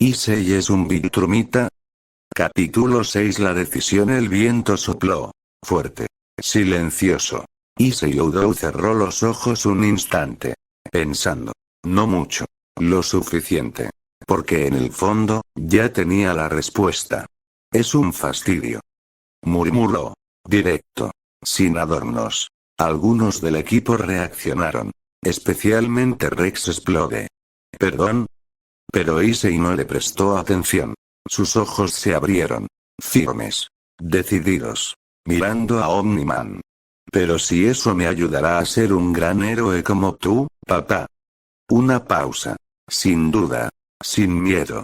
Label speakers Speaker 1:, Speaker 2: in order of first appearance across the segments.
Speaker 1: Issei es un Viltrumita. Capítulo 6. La decisión. El viento sopló. Fuerte. Silencioso. Issei Oudou cerró los ojos un instante. Pensando. No mucho. Lo suficiente. Porque en el fondo, ya tenía la respuesta. Es un fastidio. Murmuró. Directo. Sin adornos. Algunos del equipo reaccionaron. Especialmente Rex Explode. ¿Perdón? Pero Issei no le prestó atención. Sus ojos se abrieron. Firmes. Decididos. Mirando a Omniman. Pero si eso me ayudará a ser un gran héroe como tú, papá. Una pausa. Sin duda. Sin miedo.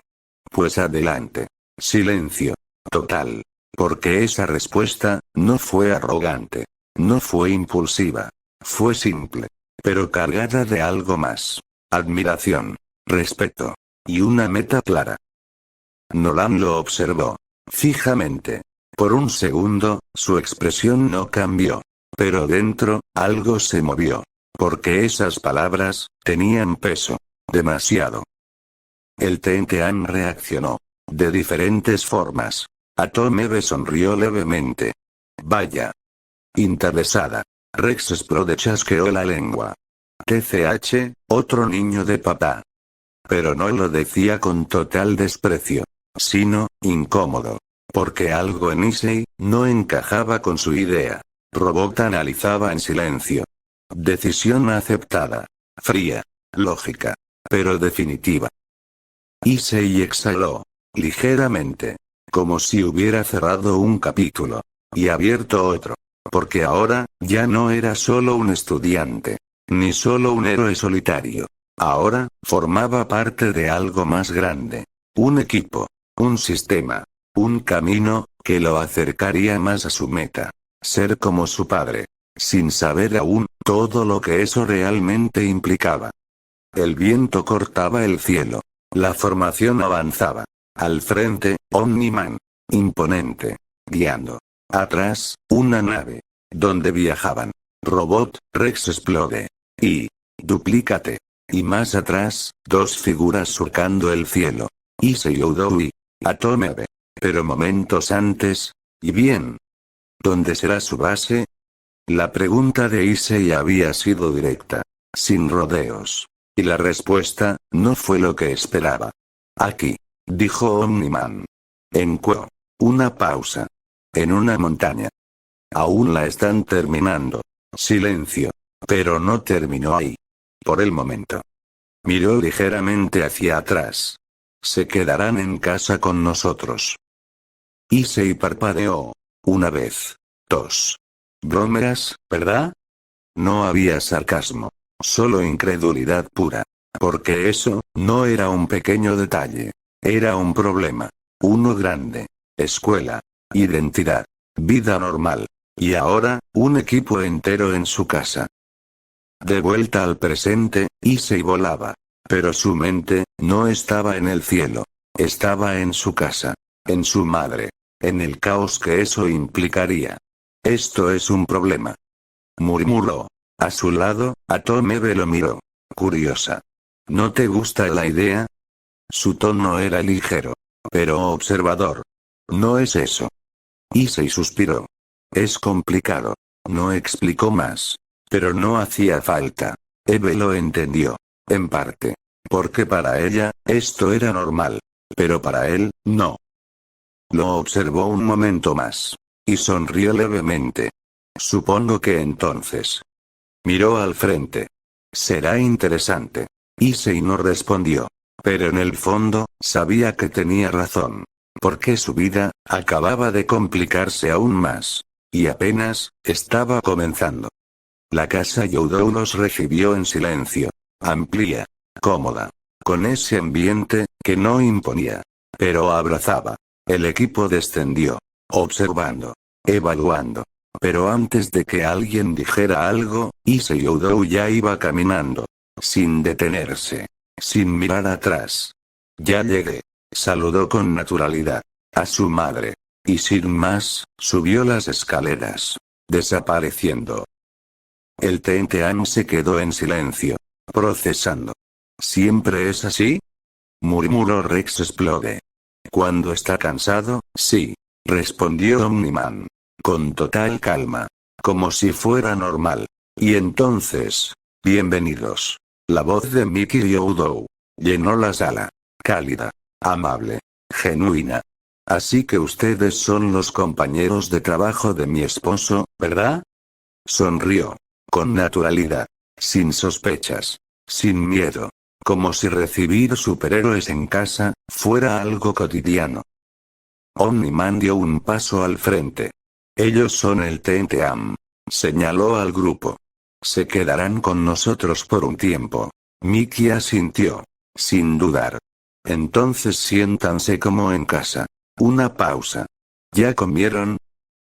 Speaker 1: Pues adelante. Silencio. Total. Porque esa respuesta, no fue arrogante. No fue impulsiva. Fue simple. Pero cargada de algo más. Admiración. Respeto. Y una meta clara. Nolan lo observó. Fijamente. Por un segundo, su expresión no cambió. Pero dentro, algo se movió. Porque esas palabras, tenían peso. Demasiado. El Tentean reaccionó. De diferentes formas. Atomebe sonrió levemente. Vaya. Interesada. Rex Explode chasqueó la lengua. TCH, otro niño de papá. Pero no lo decía con total desprecio. Sino, incómodo. Porque algo en Issei, no encajaba con su idea. Robot analizaba en silencio. Decisión aceptada. Fría. Lógica. Pero definitiva. Issei exhaló. Ligeramente. Como si hubiera cerrado un capítulo. Y abierto otro. Porque ahora, ya no era solo un estudiante. Ni solo un héroe solitario. Ahora, formaba parte de algo más grande. Un equipo. Un sistema. Un camino, que lo acercaría más a su meta. Ser como su padre. Sin saber aún, todo lo que eso realmente implicaba. El viento cortaba el cielo. La formación avanzaba. Al frente, Omniman. Imponente. Guiando. Atrás, una nave. Donde viajaban. Robot, Rex Explode. Y. Duplícate. Y más atrás, dos figuras surcando el cielo. Issei Oudou y. Atomebe. Pero momentos antes. ¿Y bien? ¿Dónde será su base? La pregunta de Issei había sido directa. Sin rodeos. Y la respuesta, no fue lo que esperaba. Aquí. Dijo Omniman. En Quo. Una pausa. En una montaña. Aún la están terminando. Silencio. Pero no terminó ahí. Por el momento. Miró ligeramente hacia atrás. Se quedarán en casa con nosotros. Issei parpadeó. Una vez. Dos. Bromeras, ¿verdad? No había sarcasmo. Solo incredulidad pura. Porque eso, no era un pequeño detalle. Era un problema. Uno grande. Escuela. Identidad. Vida normal. Y ahora, un equipo entero en su casa. De vuelta al presente, Issei volaba. Pero su mente, no estaba en el cielo. Estaba en su casa. En su madre. En el caos que eso implicaría. Esto es un problema. Murmuró. A su lado, Atomebe lo miró. Curiosa. ¿No te gusta la idea? Su tono era ligero. Pero observador. No es eso. Issei suspiró. Es complicado. No explicó más. Pero no hacía falta. Eve lo entendió. En parte. Porque para ella, esto era normal. Pero para él, no. Lo observó un momento más. Y sonrió levemente. Supongo que entonces. Miró al frente. Será interesante. Issei no respondió. Pero en el fondo, sabía que tenía razón. Porque su vida, acababa de complicarse aún más. Y apenas, estaba comenzando. La casa Youdou los recibió en silencio. Amplia. Cómoda. Con ese ambiente, que no imponía. Pero abrazaba. El equipo descendió. Observando. Evaluando. Pero antes de que alguien dijera algo, Issei Oudou ya iba caminando. Sin detenerse. Sin mirar atrás. Ya llegué. Saludó con naturalidad. A su madre. Y sin más, subió las escaleras. Desapareciendo. El Tentean se quedó en silencio. Procesando. ¿Siempre es así? murmuró Rex Explode. Cuando está cansado, sí, respondió Omniman. Con total calma. Como si fuera normal. Y entonces, bienvenidos. La voz de Mickey Youdou llenó la sala. Cálida, amable, genuina. Así que ustedes son los compañeros de trabajo de mi esposo, ¿verdad? Sonrió. Con naturalidad. Sin sospechas. Sin miedo. Como si recibir superhéroes en casa fuera algo cotidiano. Omniman dio un paso al frente. Ellos son el Tenteam. Señaló al grupo. Se quedarán con nosotros por un tiempo. Mickey asintió. Sin dudar. Entonces siéntanse como en casa. Una pausa. ¿Ya comieron?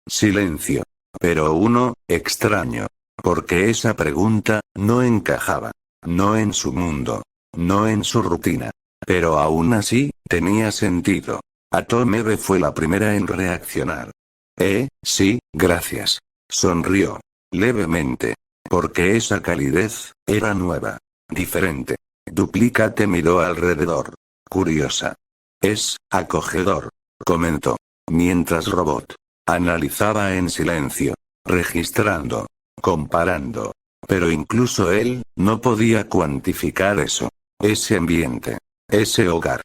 Speaker 1: Silencio. Pero uno, extraño. Porque esa pregunta, no encajaba. No en su mundo. No en su rutina. Pero aún así, tenía sentido. Atomebe fue la primera en reaccionar. Sí, gracias. Sonrió. Levemente. Porque esa calidez, era nueva. Diferente. Duplicate miró alrededor. Curiosa. Es, acogedor. Comentó. Mientras Robot analizaba en silencio. Registrando. Comparando. Pero incluso él, no podía cuantificar eso. Ese ambiente. Ese hogar.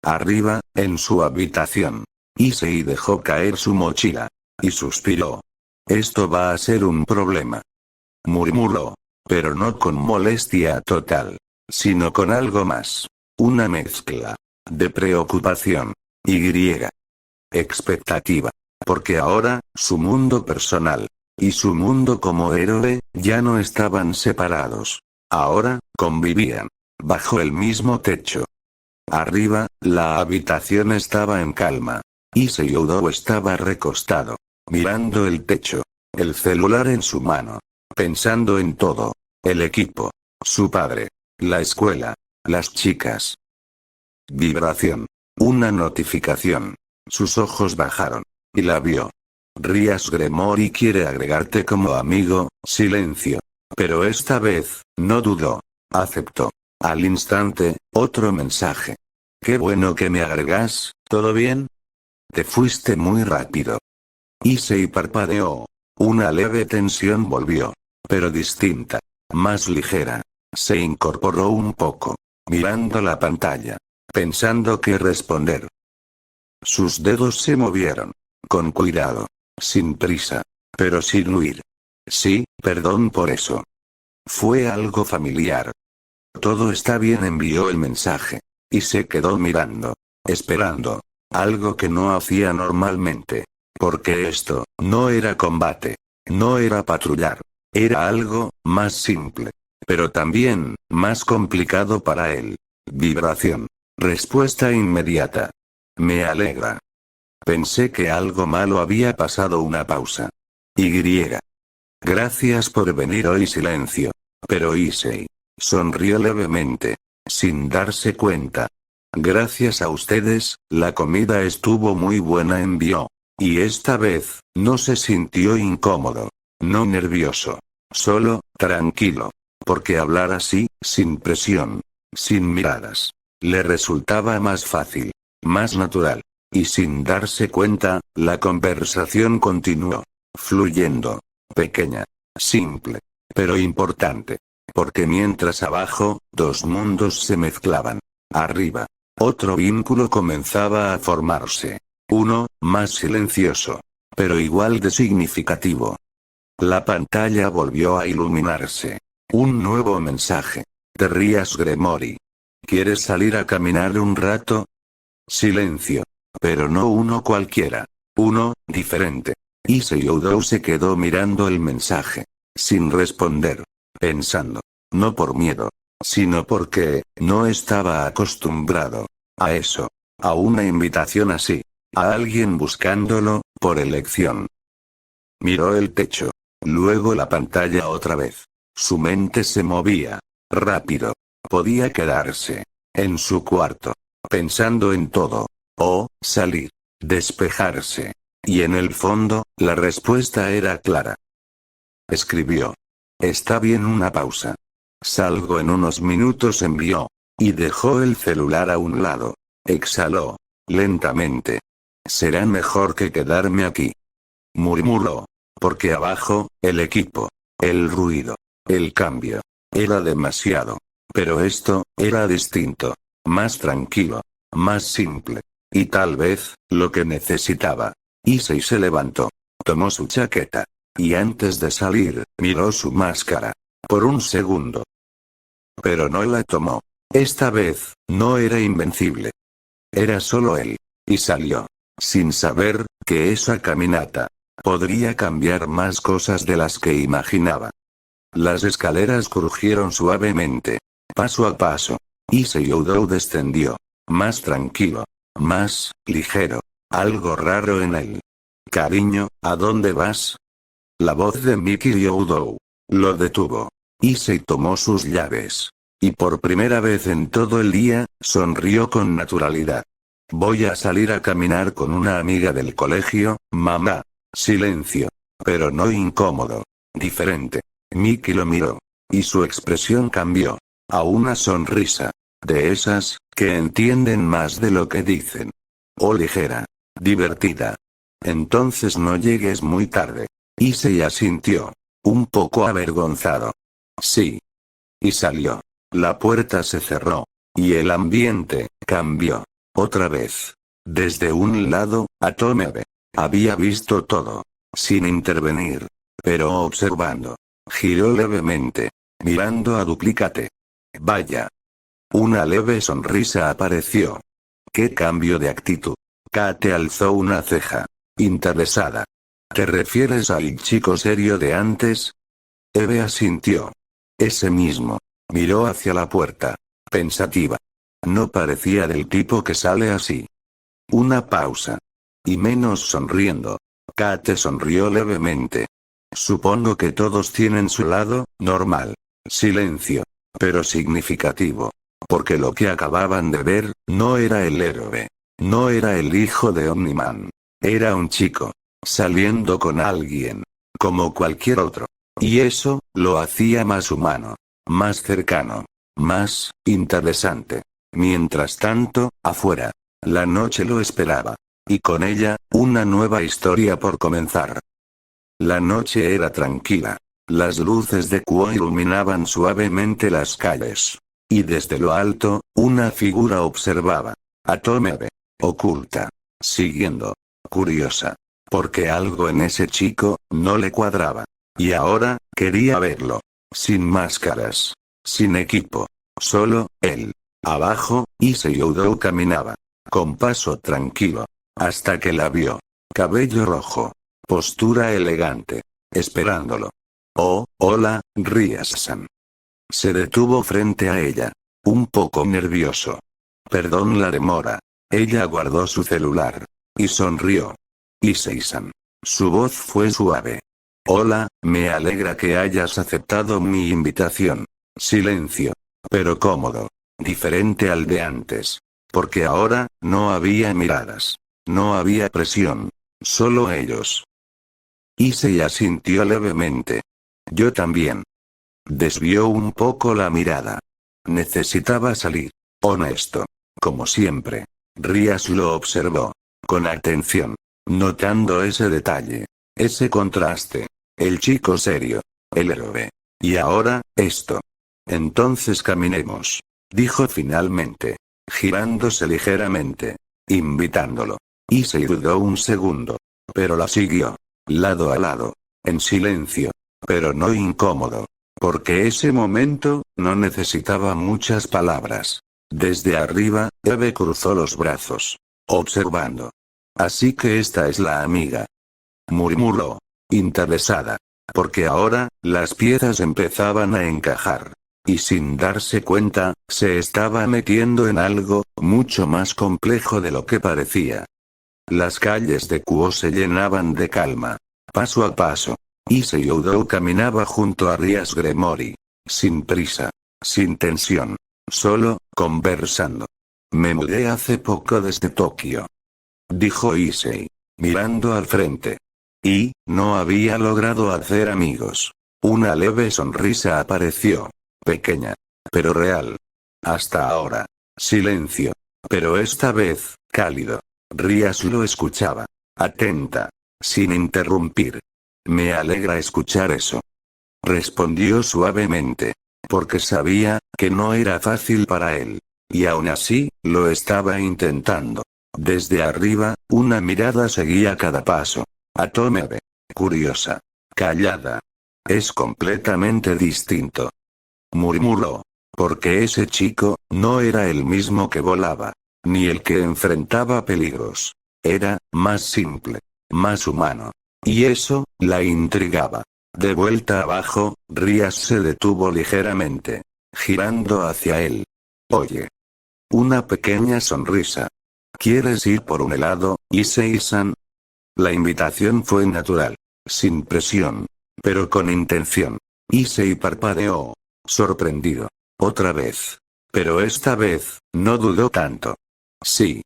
Speaker 1: Arriba, en su habitación. Issei dejó caer su mochila. Y suspiró. Esto va a ser un problema. Murmuró. Pero no con molestia total. Sino con algo más. Una mezcla. De preocupación. Y. Expectativa. Porque ahora, su mundo personal. Y su mundo como héroe, ya no estaban separados. Ahora, convivían. Bajo el mismo techo. Arriba, la habitación estaba en calma. Issei Youdou estaba recostado. Mirando el techo. El celular en su mano. Pensando en todo. El equipo. Su padre. La escuela. Las chicas. Vibración. Una notificación. Sus ojos bajaron. Y la vio. Rias Gremory quiere agregarte como amigo, silencio. Pero esta vez, no dudó. Aceptó. Al instante, otro mensaje. Qué bueno que me agregas, ¿todo bien? Te fuiste muy rápido. Issei parpadeó. Una leve tensión volvió. Pero distinta. Más ligera. Se incorporó un poco. Mirando la pantalla. Pensando qué responder. Sus dedos se movieron. Con cuidado. Sin prisa. Pero sin huir. Sí, perdón por eso. Fue algo familiar. Todo está bien, envió el mensaje. Y se quedó mirando. Esperando. Algo que no hacía normalmente. Porque esto, no era combate. No era patrullar. Era algo, más simple. Pero también, más complicado para él. Vibración. Respuesta inmediata. Me alegra. Pensé que algo malo había pasado. Una pausa. Y. Gracias por venir hoy. Silencio. Pero Issei sonrió levemente. Sin darse cuenta. Gracias a ustedes, la comida estuvo muy buena, envió. Y esta vez, no se sintió incómodo. No nervioso. Solo, tranquilo. Porque hablar así, sin presión. Sin miradas. Le resultaba más fácil. Más natural. Y sin darse cuenta, la conversación continuó. Fluyendo. Pequeña. Simple. Pero importante. Porque mientras abajo, dos mundos se mezclaban. Arriba. Otro vínculo comenzaba a formarse. Uno, más silencioso. Pero igual de significativo. La pantalla volvió a iluminarse. Un nuevo mensaje. De Rias Gremory. ¿Quieres salir a caminar un rato? Silencio. Pero no uno cualquiera. Uno, diferente. Issei Youdou se quedó mirando el mensaje. Sin responder. Pensando. No por miedo. Sino porque, no estaba acostumbrado. A eso. A una invitación así. A alguien buscándolo, por elección. Miró el techo. Luego la pantalla otra vez. Su mente se movía. Rápido. Podía quedarse. En su cuarto. Pensando en todo. O, salir. Despejarse. Y en el fondo, la respuesta era clara. Escribió. Está bien, una pausa. Salgo en unos minutos, envió. Y dejó el celular a un lado. Exhaló. Lentamente. Será mejor que quedarme aquí. Murmuró. Porque abajo, el equipo. El ruido. El cambio. Era demasiado. Pero esto, era distinto. Más tranquilo. Más simple. Y tal vez, lo que necesitaba. Issei se levantó. Tomó su chaqueta. Y antes de salir, miró su máscara. Por un segundo. Pero no la tomó. Esta vez, no era invencible. Era solo él. Y salió. Sin saber, que esa caminata podría cambiar más cosas de las que imaginaba. Las escaleras crujieron suavemente. Paso a paso. Issei Oudou descendió. Más tranquilo. Más ligero. Algo raro en él. Cariño, ¿a dónde vas? La voz de Miki Oudou lo detuvo. Issei tomó sus llaves. Y por primera vez en todo el día, sonrió con naturalidad. Voy a salir a caminar con una amiga del colegio, mamá. Silencio. Pero no incómodo. Diferente. Miki lo miró. Y su expresión cambió. A una sonrisa. De esas, que entienden más de lo que dicen. O ligera. Divertida. Entonces no llegues muy tarde. Issei asintió. Un poco avergonzado. Sí. Y salió. La puerta se cerró. Y el ambiente, cambió. Otra vez. Desde un lado, Atomebe. Había visto todo. Sin intervenir. Pero observando. Giró levemente. Mirando a Duplicate. Vaya. Una leve sonrisa apareció. ¿Qué cambio de actitud? Kate alzó una ceja. Interesada. ¿Te refieres al chico serio de antes? Eve asintió. Ese mismo. Miró hacia la puerta. Pensativa. No parecía del tipo que sale así. Una pausa. Y menos sonriendo. Kate sonrió levemente. Supongo que todos tienen su lado, normal. Silencio. Pero significativo. Porque lo que acababan de ver, no era el héroe. No era el hijo de Omniman. Era un chico. Saliendo con alguien. Como cualquier otro. Y eso, lo hacía más humano. Más cercano. Más, interesante. Mientras tanto, afuera. La noche lo esperaba. Y con ella, una nueva historia por comenzar. La noche era tranquila. Las luces de Kuo iluminaban suavemente las calles. Y desde lo alto, una figura observaba. A Tomebe. Oculta. Siguiendo. Curiosa. Porque algo en ese chico, no le cuadraba. Y ahora, quería verlo. Sin máscaras. Sin equipo. Solo, él. Abajo, Issei Oudou caminaba. Con paso tranquilo. Hasta que la vio. Cabello rojo. Postura elegante. Esperándolo. Oh, hola, Rias-san. Se detuvo frente a ella. Un poco nervioso. Perdón la demora. Ella guardó su celular. Y sonrió. Issei-san. Su voz fue suave. Hola, me alegra que hayas aceptado mi invitación. Silencio. Pero cómodo. Diferente al de antes. Porque ahora, no había miradas. No había presión. Solo ellos. Issei asintió levemente. Yo también. Desvió un poco la mirada. Necesitaba salir. Honesto. Como siempre. Rias lo observó. Con atención. Notando ese detalle. Ese contraste. El chico serio. El héroe. Y ahora, esto. Entonces caminemos. Dijo finalmente. Girándose ligeramente. Invitándolo. Issei dudó un segundo. Pero la siguió. Lado a lado. En silencio. Pero no incómodo. Porque ese momento, no necesitaba muchas palabras. Desde arriba, Eve cruzó los brazos. Observando. Así que esta es la amiga. Murmuró. Interesada. Porque ahora, las piezas empezaban a encajar. Y sin darse cuenta, se estaba metiendo en algo, mucho más complejo de lo que parecía. Las calles de Kuo se llenaban de calma. Paso a paso. Issei Oudou caminaba junto a Rias Gremory. Sin prisa. Sin tensión. Solo, conversando. Me mudé hace poco desde Tokio. Dijo Issei. Mirando al frente. Y, no había logrado hacer amigos. Una leve sonrisa apareció. Pequeña. Pero real. Hasta ahora. Silencio. Pero esta vez, cálido. Rías lo escuchaba. Atenta. Sin interrumpir. Me alegra escuchar eso. Respondió suavemente. Porque sabía que no era fácil para él. Y aún así, lo estaba intentando. Desde arriba, una mirada seguía cada paso. Atómebe. Curiosa. Callada. Es completamente distinto. Murmuró. Porque ese chico, no era el mismo que volaba. Ni el que enfrentaba peligros. Era, más simple. Más humano. Y eso, la intrigaba. De vuelta abajo, Rías se detuvo ligeramente. Girando hacia él. Oye. Una pequeña sonrisa. ¿Quieres ir por un helado, Issei-san? La invitación fue natural. Sin presión. Pero con intención. Issei parpadeó. Sorprendido. Otra vez. Pero esta vez, no dudó tanto. Sí.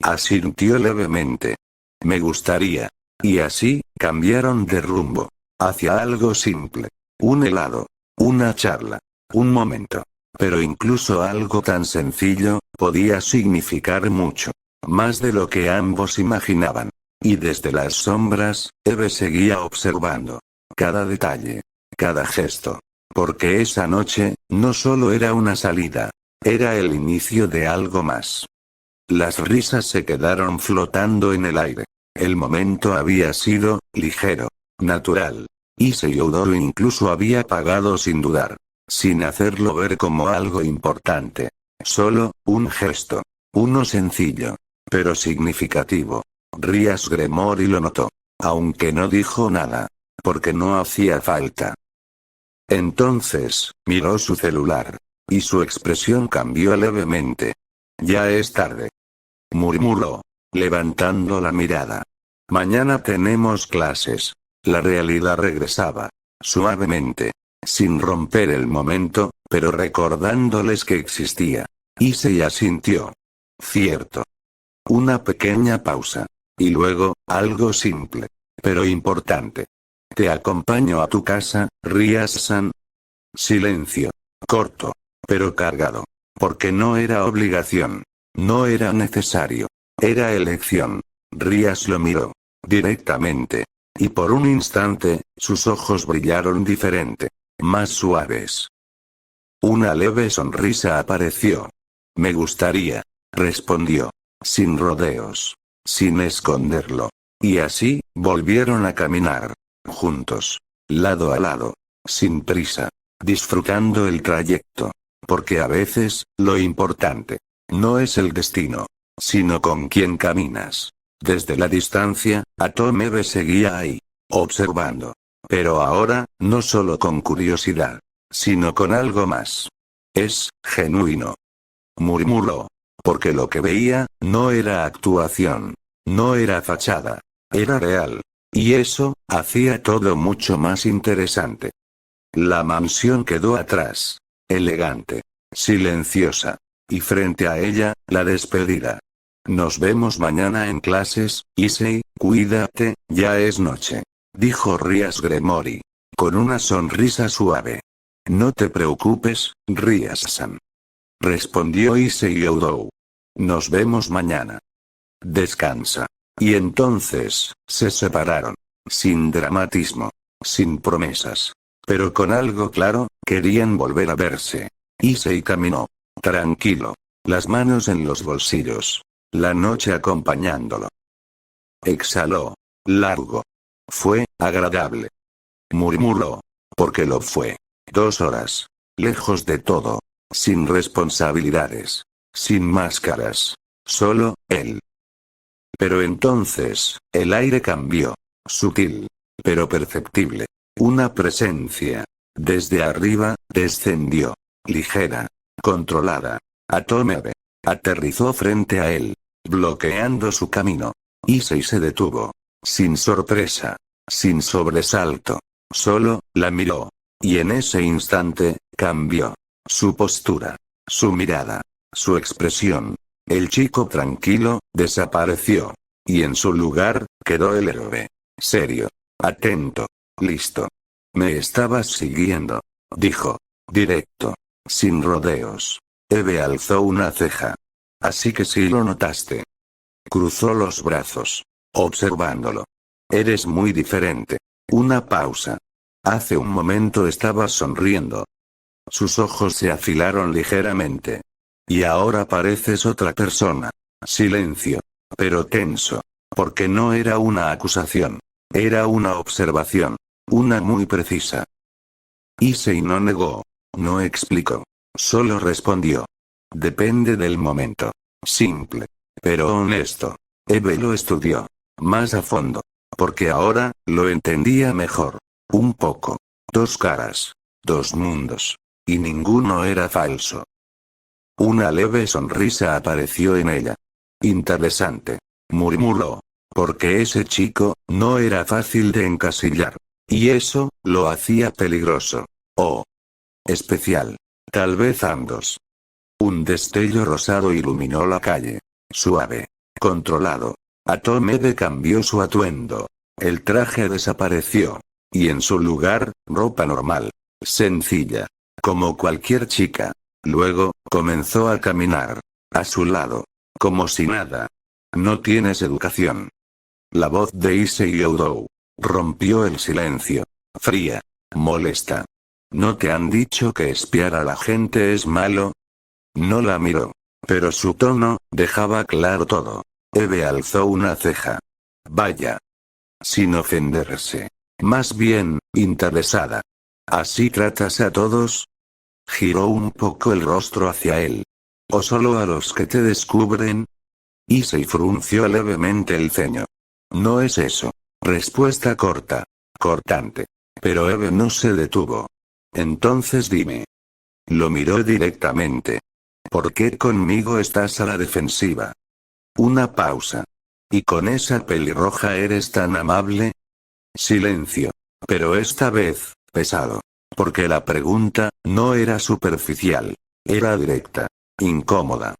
Speaker 1: Asintió levemente. Me gustaría. Y así, cambiaron de rumbo. Hacia algo simple. Un helado. Una charla. Un momento. Pero incluso algo tan sencillo, podía significar mucho. Más de lo que ambos imaginaban. Y desde las sombras, Eve seguía observando. Cada detalle. Cada gesto. Porque esa noche, no solo era una salida. Era el inicio de algo más. Las risas se quedaron flotando en el aire. El momento había sido, ligero. Natural. Issei Oudou incluso había pagado sin dudar. Sin hacerlo ver como algo importante. Solo, un gesto. Uno sencillo. Pero significativo. Rías Gremory lo notó. Aunque no dijo nada. Porque no hacía falta. Entonces, miró su celular. Y su expresión cambió levemente. Ya es tarde. Murmuró. Levantando la mirada. Mañana tenemos clases. La realidad regresaba. Suavemente. Sin romper el momento, pero recordándoles que existía. Issei asintió. Cierto. Una pequeña pausa. Y luego, algo simple. Pero importante. ¿Te acompaño a tu casa, Rías-san? Silencio. Corto. Pero cargado. Porque no era obligación. No era necesario. Era elección. Rías lo miró. Directamente. Y por un instante, sus ojos brillaron diferente. Más suaves. Una leve sonrisa apareció. Me gustaría. Respondió. Sin rodeos. Sin esconderlo. Y así, volvieron a caminar. Juntos. Lado a lado. Sin prisa. Disfrutando el trayecto. Porque a veces, lo importante. No es el destino. Sino con quién caminas. Desde la distancia, Atomebe seguía ahí. Observando. Pero ahora, no solo con curiosidad. Sino con algo más. Es, genuino. Murmuró. Porque lo que veía, no era actuación. No era fachada. Era real. Y eso, hacía todo mucho más interesante. La mansión quedó atrás. Elegante. Silenciosa. Y frente a ella, la despedida. Nos vemos mañana en clases, Issei, cuídate, ya es noche. Dijo Rías Gremory. Con una sonrisa suave. No te preocupes, Rías-san. Respondió Issei Oudou. Nos vemos mañana. Descansa. Y entonces, se separaron. Sin dramatismo. Sin promesas. Pero con algo claro, querían volver a verse. Issei caminó. Tranquilo. Las manos en los bolsillos. La noche acompañándolo. Exhaló. Largo. Fue, agradable. Murmuró. Porque lo fue. 2 horas. Lejos de todo. Sin responsabilidades. Sin máscaras. Solo, él. Pero entonces, el aire cambió. Sutil. Pero perceptible. Una presencia. Desde arriba, descendió. Ligera. Controlada. Atomebe. Aterrizó frente a él. Bloqueando su camino. Issei se detuvo. Sin sorpresa. Sin sobresalto. Solo, la miró. Y en ese instante, cambió. Su postura. Su mirada. Su expresión. El chico tranquilo, desapareció. Y en su lugar, quedó el héroe. Serio. Atento. Listo. Me estabas siguiendo. Dijo. Directo. Sin rodeos. Eve alzó una ceja. Así que sí lo notaste. Cruzó los brazos, observándolo. Eres muy diferente. Una pausa. Hace un momento estabas sonriendo. Sus ojos se afilaron ligeramente. Y ahora pareces otra persona. Silencio. Pero tenso. Porque no era una acusación. Era una observación. Una muy precisa. Issei no negó. No explicó. Solo respondió. Depende del momento. Simple. Pero honesto. Eve lo estudió. Más a fondo. Porque ahora, lo entendía mejor. Un poco. Dos caras. Dos mundos. Y ninguno era falso. Una leve sonrisa apareció en ella. Interesante. Murmuró. Porque ese chico, no era fácil de encasillar. Y eso, lo hacía peligroso. Oh. Especial. Tal vez ambos. Un destello rosado iluminó la calle. Suave. Controlado. Atomede cambió su atuendo. El traje desapareció. Y en su lugar, ropa normal. Sencilla. Como cualquier chica. Luego, comenzó a caminar. A su lado. Como si nada. No tienes educación. La voz de Issei Oudou rompió el silencio. Fría. Molesta. ¿No te han dicho que espiar a la gente es malo? No la miró. Pero su tono, dejaba claro todo. Eve alzó una ceja. Vaya. Sin ofenderse. Más bien, interesada. ¿Así tratas a todos? Giró un poco el rostro hacia él. ¿O solo a los que te descubren? Issei frunció levemente el ceño. No es eso. Respuesta corta. Cortante. Pero Eve no se detuvo. Entonces dime. Lo miró directamente. ¿Por qué conmigo estás a la defensiva? Una pausa. ¿Y con esa pelirroja eres tan amable? Silencio. Pero esta vez, pesado. Porque la pregunta, no era superficial. Era directa. Incómoda.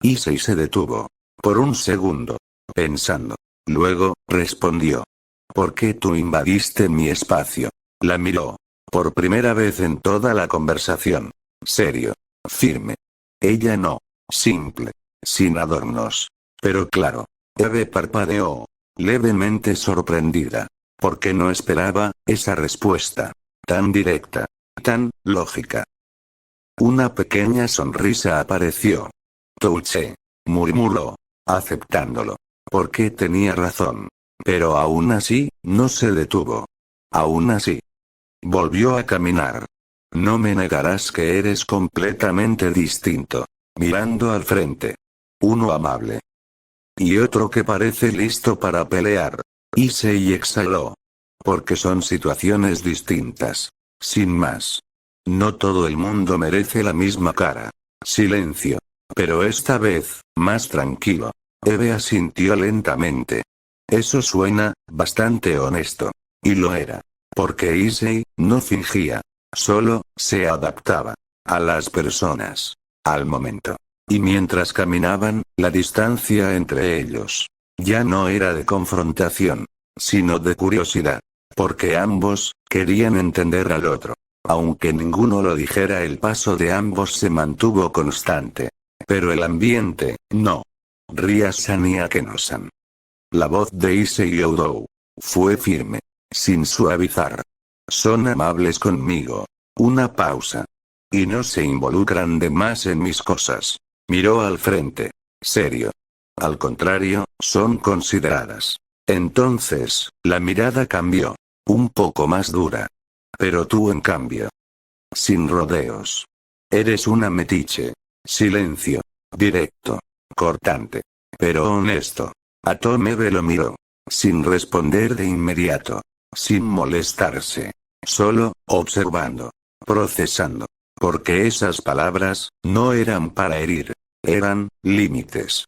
Speaker 1: Issei se detuvo. Por un segundo. Pensando. Luego, respondió. ¿Por qué tú invadiste mi espacio? La miró. Por primera vez en toda la conversación. Serio. Firme. Ella no. Simple. Sin adornos. Pero claro. Eve parpadeó. Levemente sorprendida. Porque no esperaba, esa respuesta. Tan directa. Tan, lógica. Una pequeña sonrisa apareció. Touché. Murmuró. Aceptándolo. Porque tenía razón. Pero aún así, no se detuvo. Aún así. Volvió a caminar. No me negarás que eres completamente distinto. Mirando al frente. Uno amable. Y otro que parece listo para pelear. Issei exhaló. Porque son situaciones distintas. Sin más. No todo el mundo merece la misma cara. Silencio. Pero esta vez, más tranquilo. Eve asintió lentamente. Eso suena, bastante honesto. Y lo era. Porque Issei, no fingía. Solo, se adaptaba. A las personas. Al momento. Y mientras caminaban, la distancia entre ellos. Ya no era de confrontación. Sino de curiosidad. Porque ambos, querían entender al otro. Aunque ninguno lo dijera, el paso de ambos se mantuvo constante. Pero el ambiente, no. Ryasan y Akeno-san. La voz de Issei Oudou fue firme. Sin suavizar. Son amables conmigo. Una pausa. Y no se involucran de más en mis cosas. Miró al frente. Serio. Al contrario, son consideradas. Entonces, la mirada cambió. Un poco más dura. Pero tú en cambio. Sin rodeos. Eres una metiche. Silencio. Directo. Cortante. Pero honesto. Atomede lo miró. Sin responder de inmediato. Sin molestarse. Solo, observando. Procesando. Porque esas palabras, no eran para herir. Eran, límites.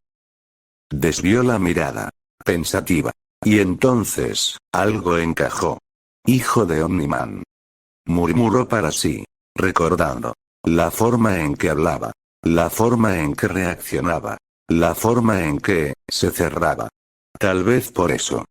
Speaker 1: Desvió la mirada. Pensativa. Y entonces, algo encajó. Hijo de Omniman. Murmuró para sí. Recordando. La forma en que hablaba. La forma en que reaccionaba. La forma en que, se cerraba. Tal vez por eso.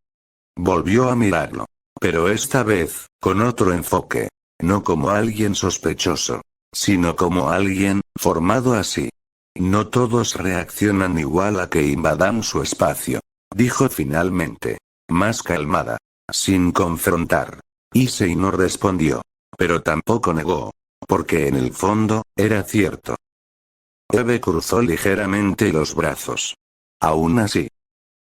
Speaker 1: Volvió a mirarlo. Pero esta vez, con otro enfoque. No como alguien sospechoso. sino como alguien, formado así. No todos reaccionan igual a que invadan su espacio. Dijo finalmente. Más calmada. Sin confrontar. Issei no respondió. Pero tampoco negó. Porque en el fondo, era cierto. Eve cruzó ligeramente los brazos. Aún así.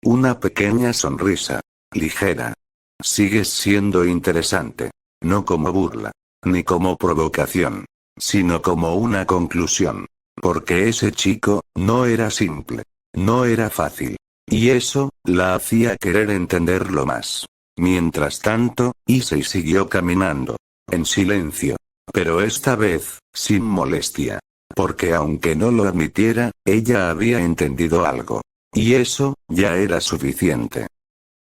Speaker 1: Una pequeña sonrisa. Ligera. Sigues siendo interesante. No como burla. Ni como provocación. Sino como una conclusión. Porque ese chico, no era simple. No era fácil. Y eso, la hacía querer entenderlo más. Mientras tanto, Issei siguió caminando. En silencio. Pero esta vez, sin molestia. Porque aunque no lo admitiera, ella había entendido algo. Y eso, ya era suficiente.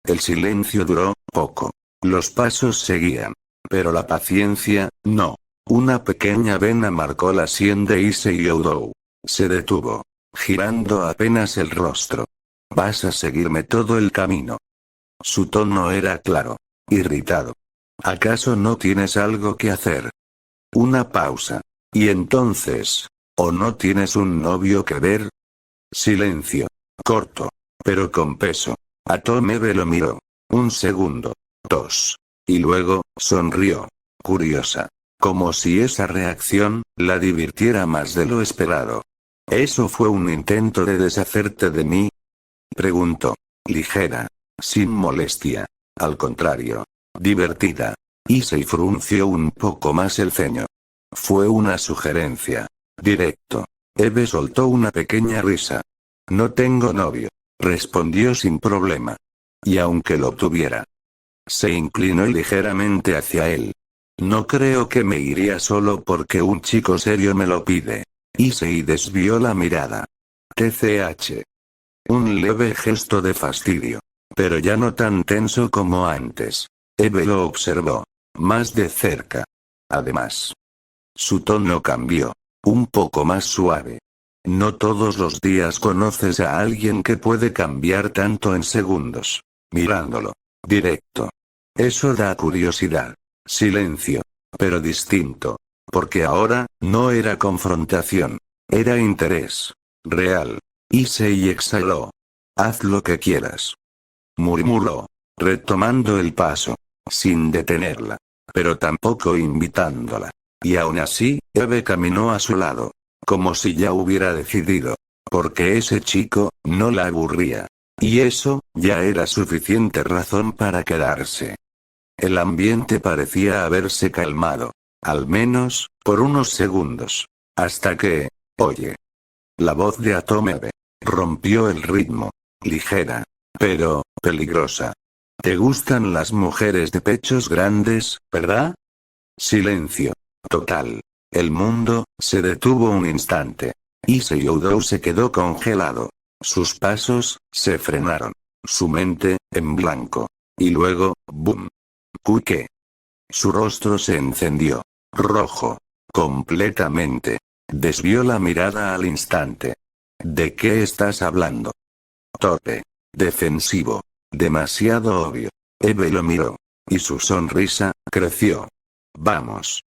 Speaker 1: El silencio duró, poco. Los pasos seguían. Pero la paciencia, no. Una pequeña vena marcó la sien de Issei Oudou. Se detuvo. Girando apenas el rostro. ¿Vas a seguirme todo el camino? Su tono era claro. Irritado. ¿Acaso no tienes algo que hacer? Una pausa. Y entonces, ¿o no tienes un novio que ver? Silencio. Corto. Pero con peso. Atomebe lo miró. Un segundo. Dos. Y luego, sonrió. Curiosa. Como si esa reacción, la divirtiera más de lo esperado. ¿Eso fue un intento de deshacerte de mí? Preguntó. Ligera. Sin molestia. Al contrario. Divertida. Issei frunció un poco más el ceño. Fue una sugerencia. Directo. Eve soltó una pequeña risa. No tengo novio. Respondió sin problema. Y aunque lo tuviera. Se inclinó ligeramente hacia él. No creo que me iría solo porque un chico serio me lo pide. Issei desvió la mirada. TCH. Un leve gesto de fastidio. Pero ya no tan tenso como antes. Eve lo observó. Más de cerca. Además. Su tono cambió. Un poco más suave. No todos los días conoces a alguien que puede cambiar tanto en segundos. Mirándolo. Directo. Eso da curiosidad. Silencio. Pero distinto. Porque ahora, no era confrontación. Era interés. Real. Issei exhaló. Haz lo que quieras. Murmuró. Retomando el paso. Sin detenerla. Pero tampoco invitándola. Y aún así, Eve caminó a su lado. Como si ya hubiera decidido. Porque ese chico, no la aburría. Y eso, ya era suficiente razón para quedarse. El ambiente parecía haberse calmado. Al menos, por unos segundos. Hasta que, oye. La voz de Atomebe. Rompió el ritmo. Ligera. Pero, peligrosa. ¿Te gustan las mujeres de pechos grandes, verdad? Silencio. Total. El mundo, se detuvo un instante. Issei Oudou se quedó congelado. Sus pasos, se frenaron. Su mente, en blanco. Y luego, ¡boom! ¿Qué? Su rostro se encendió. Rojo. Completamente. Desvió la mirada al instante. ¿De qué estás hablando? Torpe. Defensivo. Demasiado obvio. Eve lo miró. Y su sonrisa, creció. Vamos.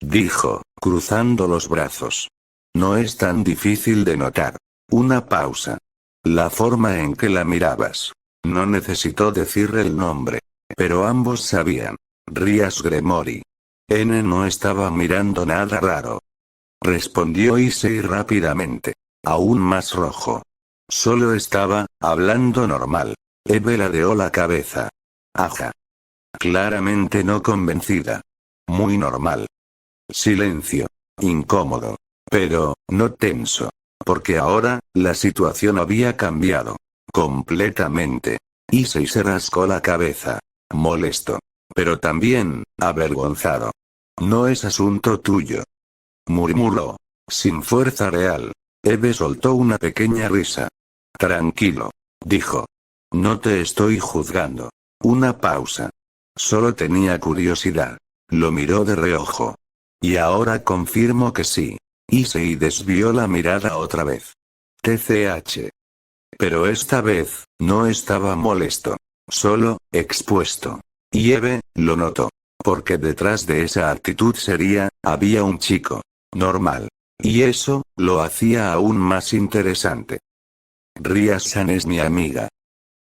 Speaker 1: Dijo, cruzando los brazos. No es tan difícil de notar. Una pausa. La forma en que la mirabas. No necesitó decir el nombre. Pero ambos sabían. Rías Gremory. N no estaba mirando nada raro. Respondió Issei rápidamente. Aún más rojo. Solo estaba, hablando normal. Eve ladeó la cabeza. Aja. Claramente no convencida. Muy normal. Silencio. Incómodo. Pero, no tenso. Porque ahora, la situación había cambiado. Completamente. Issei se rascó la cabeza. Molesto. Pero también, avergonzado. No es asunto tuyo. Murmuró. Sin fuerza real. Eve soltó una pequeña risa. Tranquilo. Dijo. No te estoy juzgando. Una pausa. Solo tenía curiosidad. Lo miró de reojo. Y ahora confirmo que sí. Issei desvió la mirada otra vez. TCH. Pero esta vez, no estaba molesto. Solo, expuesto. Y Eve, lo notó. Porque detrás de esa actitud seria, había un chico. normal. Y eso, lo hacía aún más interesante. Ria-san es mi amiga.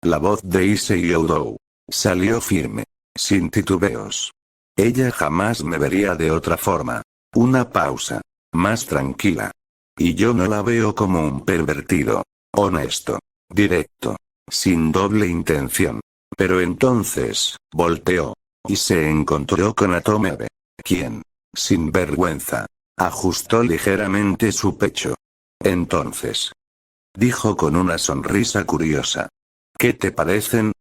Speaker 1: La voz de Issei Oudou salió firme, sin titubeos. Ella jamás me vería de otra forma. Una pausa. Más tranquila. Y yo no la veo como un pervertido. Honesto. Directo. Sin doble intención. Pero entonces, volteó. Y se encontró con Atomebe. Quien, sin vergüenza, ajustó ligeramente su pecho. Entonces, dijo con una sonrisa curiosa. ¿Qué te parecen?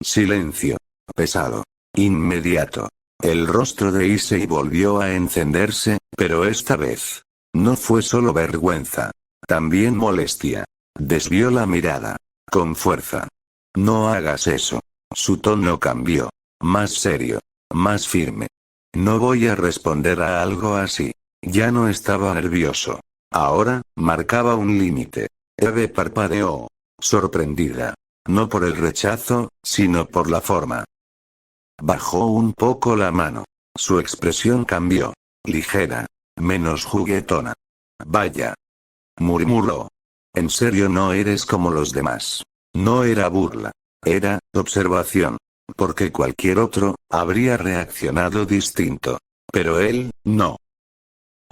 Speaker 1: Silencio. Pesado. Inmediato. El rostro de Issei volvió a encenderse, pero esta vez, no fue solo vergüenza. También molestia. Desvió la mirada. Con fuerza. No hagas eso. Su tono cambió. Más serio. Más firme. No voy a responder a algo así. Ya no estaba nervioso. Ahora, marcaba un límite. Eve parpadeó. Sorprendida. No por el rechazo, sino por la forma. Bajó un poco la mano. Su expresión cambió. Ligera. Menos juguetona. Vaya. Murmuró. En serio no eres como los demás. No era burla. Era observación. Porque cualquier otro habría reaccionado distinto. Pero él, no.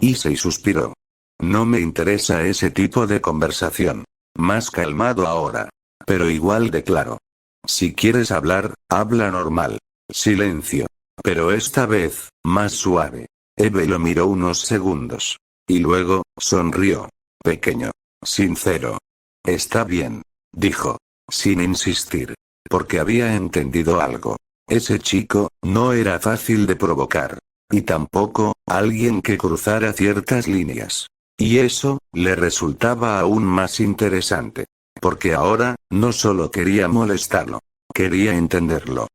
Speaker 1: Issei suspiró. No me interesa ese tipo de conversación. Más calmado ahora. Pero igual de claro. Si quieres hablar, habla normal. Silencio. Pero esta vez, más suave. Eve lo miró unos segundos. Y luego, sonrió. Pequeño. Sincero. Está bien. Dijo. Sin insistir. Porque había entendido algo. Ese chico, no era fácil de provocar. Y tampoco, alguien que cruzara ciertas líneas. Y eso, le resultaba aún más interesante. Porque ahora, no solo quería molestarlo. Quería entenderlo.